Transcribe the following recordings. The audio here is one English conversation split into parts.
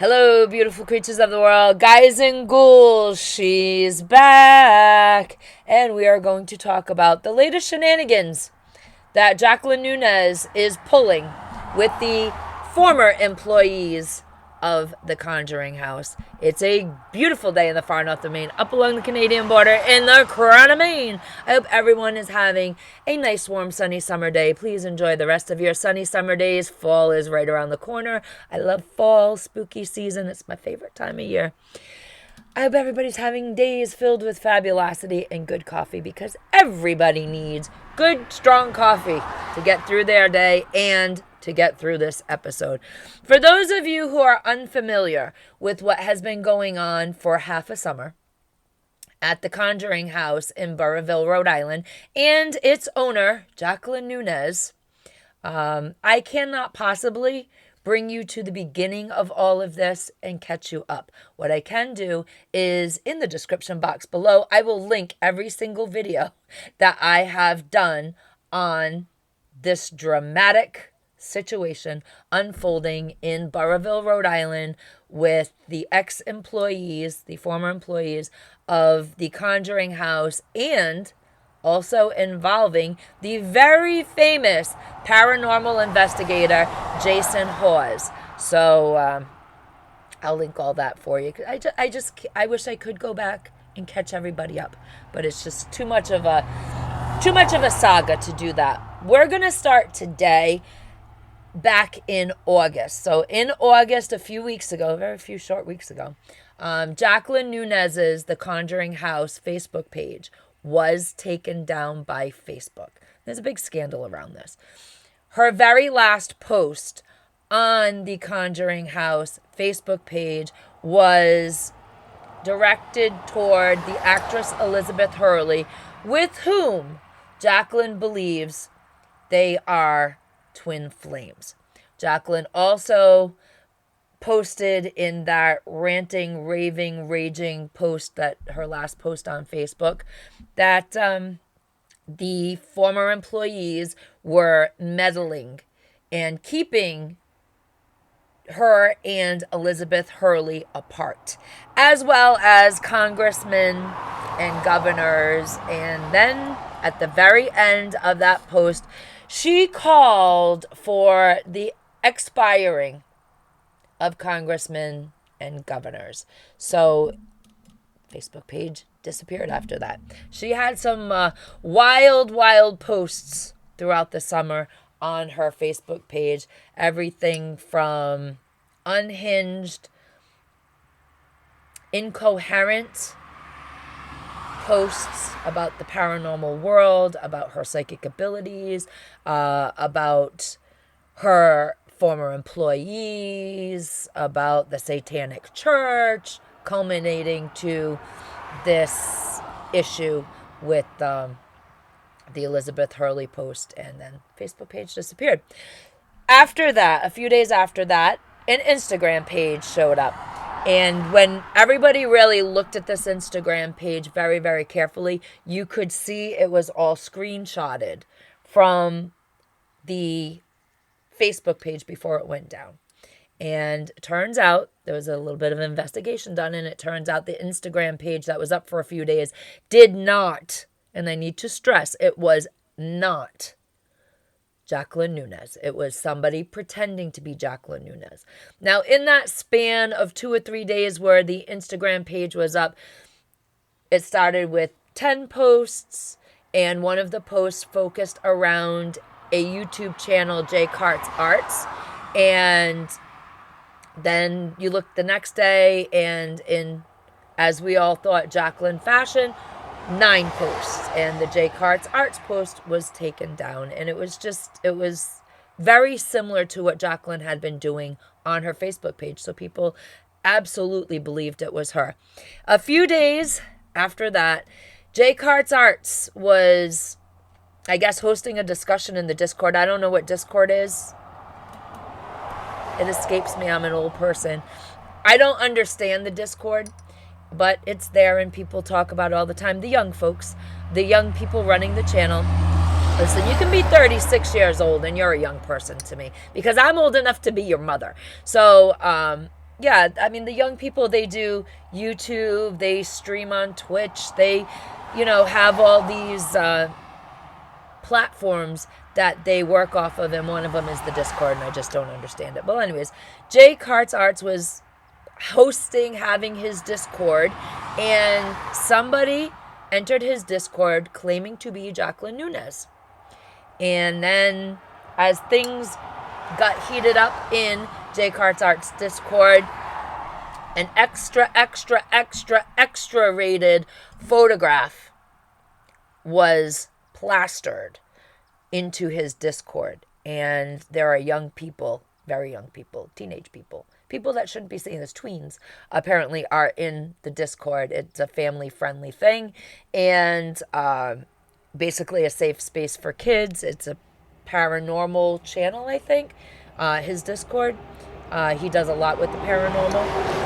Hello, beautiful creatures of the world, guys and ghouls. She's back, and we are going to talk about the latest shenanigans that Jacqueline Nunez is pulling with the former employees of the Conjuring house. It's a beautiful day in the far north of Maine, up along the Canadian border in the crown of Maine. I hope everyone is having a nice, warm, sunny summer day. Please enjoy the rest of your sunny summer days. Fall is right around the corner. I love fall, spooky season. It's my favorite time of year. I hope everybody's having days filled with fabulosity and good coffee, because everybody needs good, strong coffee to get through their day and to get through this episode. For those of you who are unfamiliar with what has been going on for half a summer at the Conjuring house in Burrillville, Rhode Island, and its owner, Jacqueline Nunez, I cannot possibly bring you to the beginning of all of this and catch you up. What I can do is, in the description box below, I will link every single video that I have done on this dramatic situation unfolding in Burrillville, Rhode Island, with the ex-employees, the former employees of the Conjuring house, and also involving the very famous paranormal investigator, Jason Hawes. So I'll link all that for you. I wish I could go back and catch everybody up, but it's just too much of a saga to do that. We're gonna start today back in August. So in August, a few weeks ago, very few short weeks ago, Jacqueline Nunez's The Conjuring House Facebook page was taken down by Facebook. There's a big scandal around this. Her very last post on the Conjuring House Facebook page was directed toward the actress Elizabeth Hurley, with whom Jacqueline believes they are twin flames. Jacqueline also posted in that ranting, raving, raging post, that her last post on Facebook, that the former employees were meddling and keeping her and Elizabeth Hurley apart, as well as congressmen and governors. And then at the very end of that post, she called for the expiring of congressmen and governors. So Facebook page disappeared after that. She had some wild posts throughout the summer on her Facebook page. Everything from unhinged, incoherent posts about the paranormal world, about her psychic abilities, about her former employees, about the Satanic Church, culminating to this issue with the Elizabeth Hurley post, and then Facebook page disappeared. After that, a few days after that, an Instagram page showed up. And when everybody really looked at this Instagram page very, very carefully, you could see it was all screenshotted from the Facebook page before it went down. And it turns out there was a little bit of investigation done, and it turns out the Instagram page that was up for a few days did not, and I need to stress, it was not Jacqueline Nunez. It was somebody pretending to be Jacqueline Nunez. Now, in that span of 2 or 3 days where the Instagram page was up, it started with 10 posts, and one of the posts focused around a YouTube channel, J. Cart's Arts. And then you look the next day, and in, as we all thought, Jacqueline fashion, 9 posts, and the J. Cart's Arts post was taken down. And it was very similar to what Jacqueline had been doing on her Facebook page. So people absolutely believed it was her. A few days after that, J. Cart's Arts was, I guess, hosting a discussion in the Discord. I don't know what Discord is. It escapes me. I'm an old person. I don't understand the Discord, but it's there and people talk about it all the time. The young folks, the young people running the channel. Listen, you can be 36 years old and you're a young person to me, because I'm old enough to be your mother. So, yeah, I mean, the young people, they do YouTube, they stream on Twitch, they, have all these platforms that they work off of, and one of them is the Discord, and I just don't understand it. But anyways, Jake Hart's Arts was having his Discord, and somebody entered his Discord claiming to be Jacqueline Nunes. And then as things got heated up in Jake Hart's Arts Discord, an extra rated photograph was plastered into his Discord. And there are young people, very young people, teenage people, people that shouldn't be seen as tweens, apparently are in the Discord. It's a family-friendly thing, and basically a safe space for kids. It's a paranormal channel, I think, his Discord. He does a lot with the paranormal.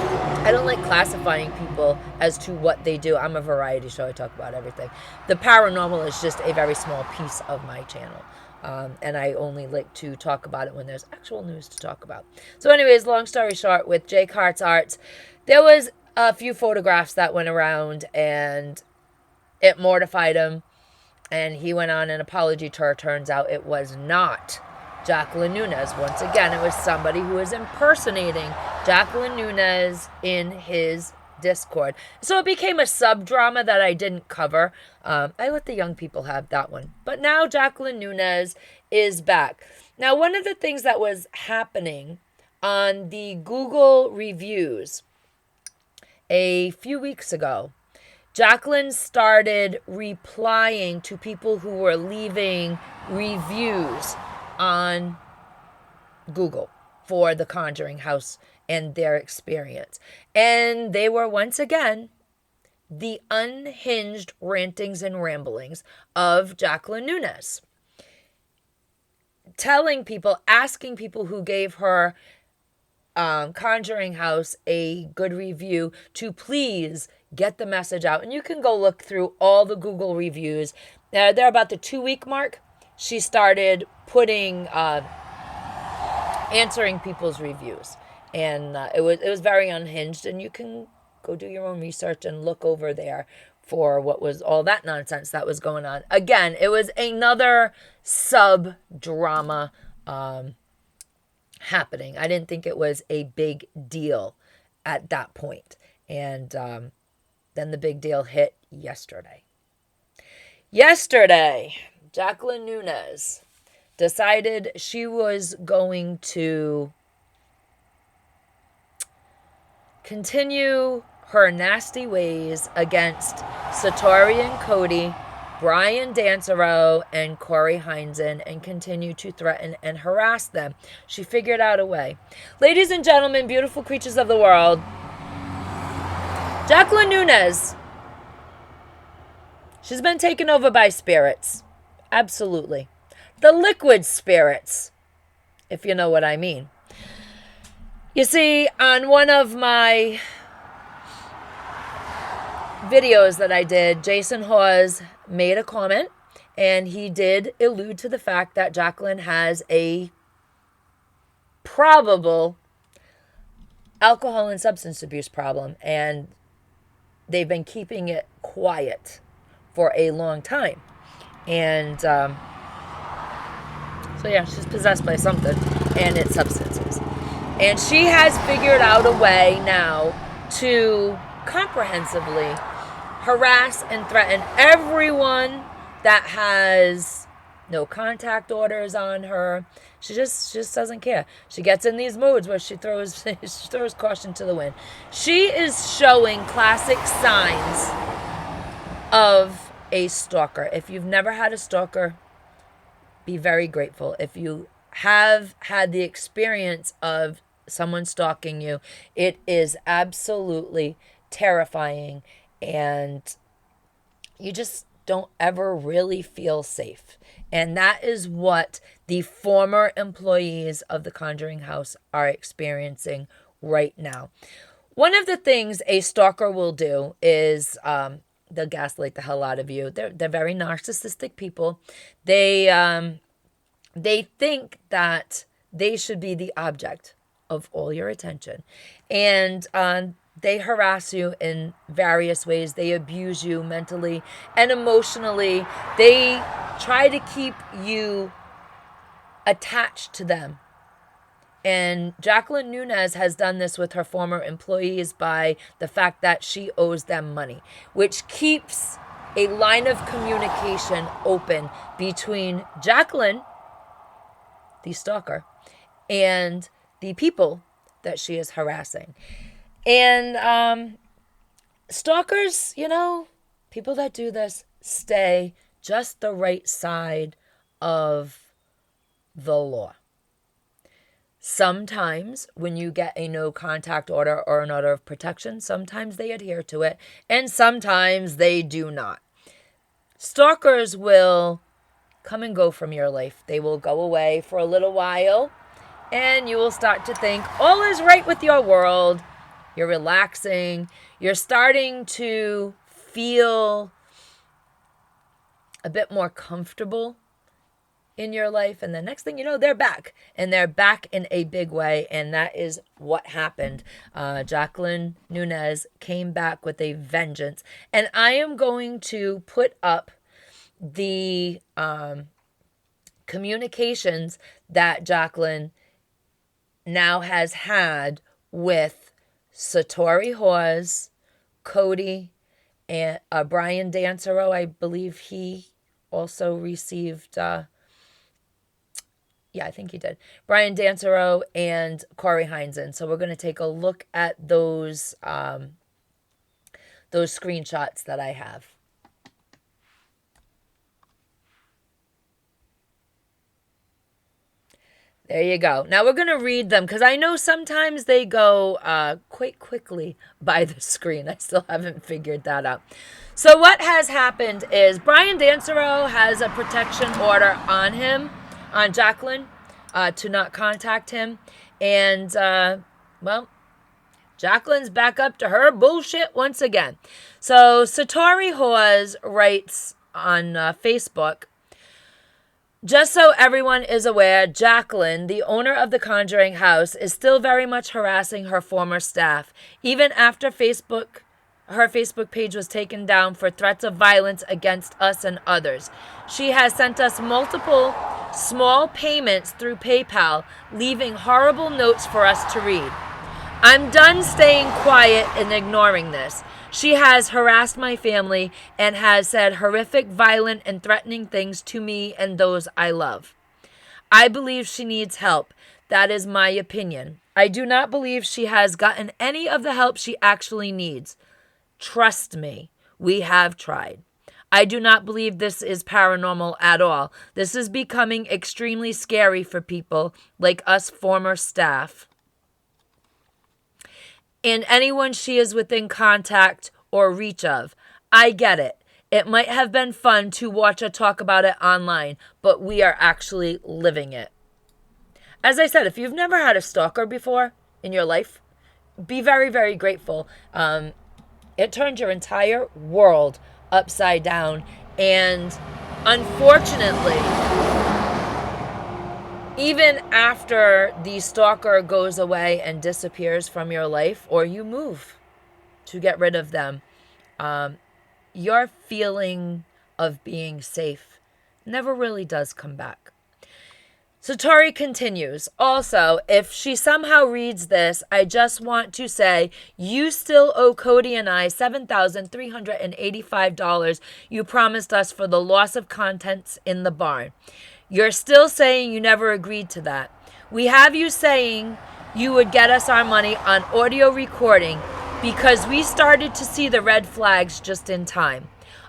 I don't like classifying people as to what they do. I'm a variety show. I talk about everything. The paranormal is just a very small piece of my channel. And I only like to talk about it when there's actual news to talk about. So anyways, long story short, with Jake Hart's Arts, there was a few photographs that went around, and it mortified him. And he went on an apology tour. Turns out it was not Jacqueline Nunes. Once again, it was somebody who was impersonating Jacqueline Nunes in his Discord. So it became a sub-drama that I didn't cover. I let the young people have that one. But now Jacqueline Nunes is back. Now, one of the things that was happening on the Google reviews a few weeks ago, Jacqueline started replying to people who were leaving reviews on Google for the Conjuring house and their experience. And they were once again the unhinged rantings and ramblings of Jacqueline Nunes. Telling people, asking people who gave her Conjuring house a good review to please get the message out. And you can go look through all the Google reviews. They're about the 2-week mark. She started putting, answering people's reviews. And it was very unhinged. And you can go do your own research and look over there for what was all that nonsense that was going on. Again, it was another sub-drama happening. I didn't think it was a big deal at that point. And then the big deal hit yesterday. Jacqueline Nunes decided she was going to continue her nasty ways against Satori and Cody, Brian Dansereau, and Corey Heinzen, and continue to threaten and harass them. She figured out a way. Ladies and gentlemen, beautiful creatures of the world, Jacqueline Nunes, she's been taken over by spirits. Absolutely. The liquid spirits, if you know what I mean. You see, on one of my videos that I did, Jason Hawes made a comment, and he did allude to the fact that Jacqueline has a probable alcohol and substance abuse problem, and they've been keeping it quiet for a long time. And so yeah, she's possessed by something, and it's substances. And she has figured out a way now to comprehensively harass and threaten everyone that has no contact orders on her. She just doesn't care. She gets in these moods where she throws caution to the wind. She is showing classic signs of a stalker. If you've never had a stalker, be very grateful. If you have had the experience of someone stalking you, it is absolutely terrifying, and you just don't ever really feel safe. And that is what the former employees of the Conjuring house are experiencing right now. One of the things a stalker will do is they'll gaslight the hell out of you. They're very narcissistic people. They think that they should be the object of all your attention. And they harass you in various ways. They abuse you mentally and emotionally. They try to keep you attached to them. And Jacqueline Nunez has done this with her former employees by the fact that she owes them money, which keeps a line of communication open between Jacqueline, the stalker, and the people that she is harassing. And stalkers, people that do this stay just the right side of the law. Sometimes when you get a no contact order or an order of protection, sometimes they adhere to it and sometimes they do not. Stalkers will come and go from your life. They will go away for a little while and you will start to think all is right with your world. You're relaxing. You're starting to feel a bit more comfortable in your life. And the next thing you know, they're back. And they're back in a big way. And that is what happened. Jacqueline Nunez came back with a vengeance. And I am going to put up the communications that Jacqueline now has had with Satori Hawes, Cody, and Brian Dancero. I believe he also received, I think he did. Brian Dancero and Corey Heinzen. So we're going to take a look at those screenshots that I have. There you go. Now we're going to read them because I know sometimes they go quite quickly by the screen. I still haven't figured that out. So what has happened is Brian Dancero has a protection order on him, on Jacqueline, to not contact him. And, Jacqueline's back up to her bullshit once again. So Satori Hawes writes on Facebook, just so everyone is aware, Jacqueline, the owner of the Conjuring house, is still very much harassing her former staff, even after her Facebook page was taken down for threats of violence against us and others. She has sent us multiple small payments through PayPal, leaving horrible notes for us to read. I'm done staying quiet and ignoring this. She has harassed my family and has said horrific, violent, and threatening things to me and those I love. I believe she needs help. That is my opinion. I do not believe she has gotten any of the help she actually needs. Trust me, we have tried. I do not believe this is paranormal at all. This is becoming extremely scary for people like us former staff and anyone she is within contact or reach of. I get it. It might have been fun to watch her talk about it online, but we are actually living it. As I said, if you've never had a stalker before in your life, be very, very grateful. It turned your entire world upside down. And unfortunately, even after the stalker goes away and disappears from your life, or you move to get rid of them, your feeling of being safe never really does come back. Satori continues, also, if she somehow reads this, I just want to say you still owe Cody and I $7,385 you promised us for the loss of contents in the barn. You're still saying you never agreed to that. We have you saying you would get us our money on audio recording because we started to see the red flags just in time.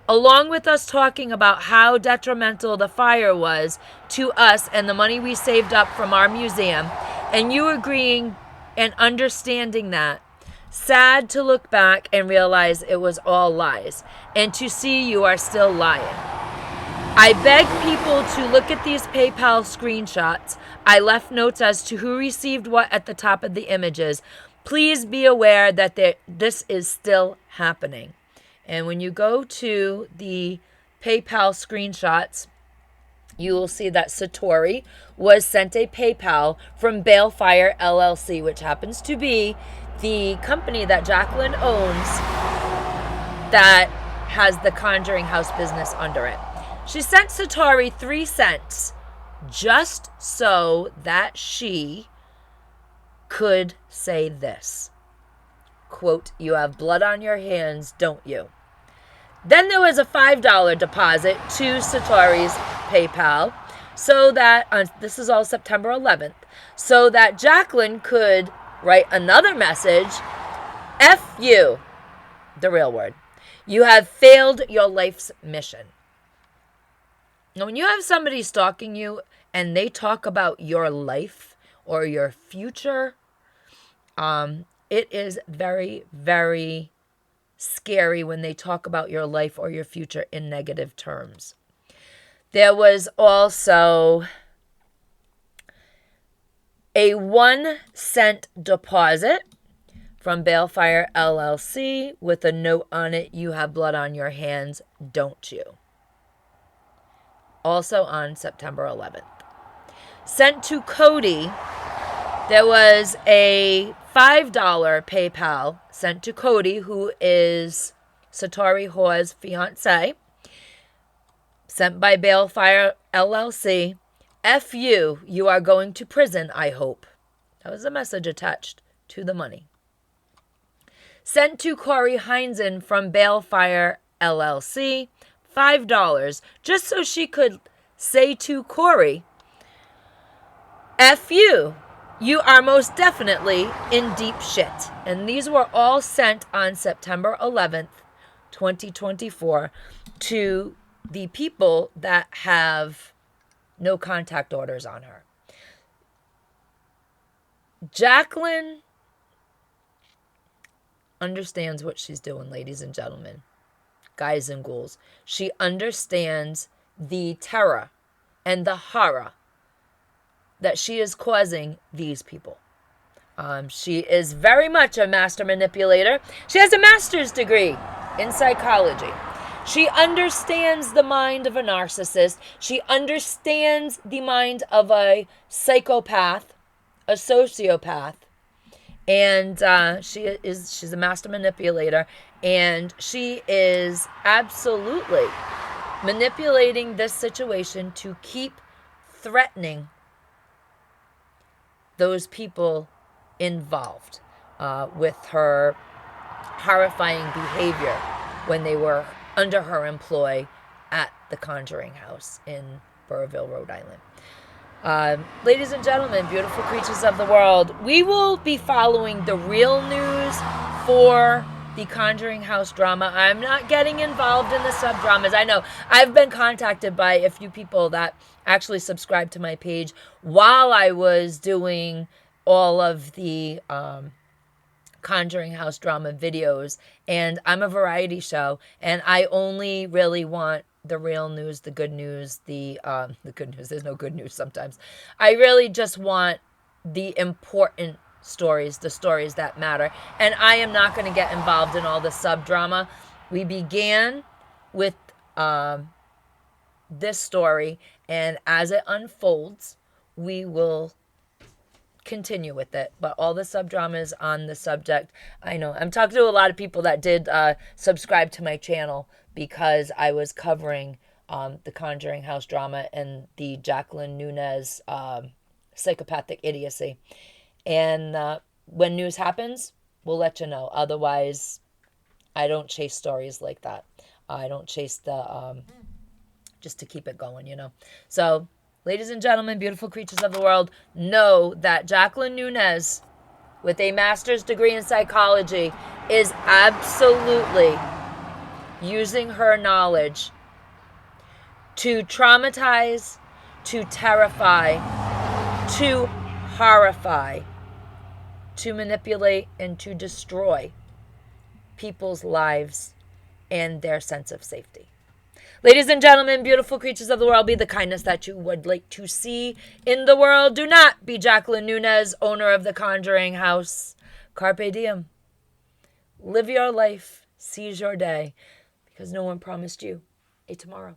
Along with us talking about how detrimental the fire was to us and the money we saved up from our museum, and you agreeing and understanding that. Sad to look back and realize it was all lies, and to see you are still lying. I beg people to look at these PayPal screenshots. I left notes as to who received what at the top of the images. Please be aware that this is still happening. And when you go to the PayPal screenshots, you will see that Satori was sent a PayPal from Balefire LLC, which happens to be the company that Jacqueline owns that has the Conjuring House business under it. She sent Satori 3 cents just so that she could say this, quote, "You have blood on your hands, don't you?" Then there was a $5 deposit to Satori's PayPal so that, this is all September 11th, so that Jacqueline could write another message, "F you," the real word. "You have failed your life's mission." Now, when you have somebody stalking you and they talk about your life or your future, it is very, very scary when they talk about your life or your future in negative terms. There was also a 1 cent deposit from Balefire LLC with a note on it, "You have blood on your hands, don't you?" Also on September 11th. Sent to Cody, there was a $5 PayPal sent to Cody, who is Satori Hoa's fiance, sent by Balefire LLC. "F you, you are going to prison, I hope." That was a message attached to the money. Sent to Corey Heinzen from Balefire LLC, $5, just so she could say to Corey, "F you, you are most definitely in deep shit." And these were all sent on September 11th, 2024 to the people that have no contact orders on her. Jacqueline understands what she's doing, ladies and gentlemen, guys and ghouls. She understands the terror and the horror that she is causing these people. She is very much a master manipulator. She has a master's degree in psychology. She understands the mind of a narcissist. She understands the mind of a psychopath, a sociopath. And she's a master manipulator. And she is absolutely manipulating this situation to keep threatening those people involved with her horrifying behavior when they were under her employ at the Conjuring House in Burrville, Rhode Island. Ladies and gentlemen, beautiful creatures of the world, we will be following the real news for the Conjuring House drama. I'm not getting involved in the sub-dramas. I know I've been contacted by a few people that actually subscribed to my page while I was doing all of the Conjuring House drama videos. And I'm a variety show, and I only really want the real news, the good news, the good news. There's no good news sometimes. I really just want the important stories, the stories that matter. And I am not going to get involved in all the sub-drama. We began with this story, and as it unfolds, we will continue with it. But all the sub-dramas on the subject, I know I'm talking to a lot of people that did subscribe to my channel because I was covering the Conjuring House drama and the Jacqueline Nunez psychopathic idiocy. And when news happens, we'll let you know. Otherwise, I don't chase stories like that. I don't chase the, just to keep it going, you know. So, ladies and gentlemen, beautiful creatures of the world, know that Jacqueline Nunez, with a master's degree in psychology, is absolutely using her knowledge to traumatize, to terrify, to horrify, to manipulate, and to destroy people's lives and their sense of safety. Ladies and gentlemen, beautiful creatures of the world, be the kindness that you would like to see in the world. Do not be Jacqueline Nunez, owner of the Conjuring House. Carpe diem. Live your life. Seize your day. Because no one promised you a tomorrow.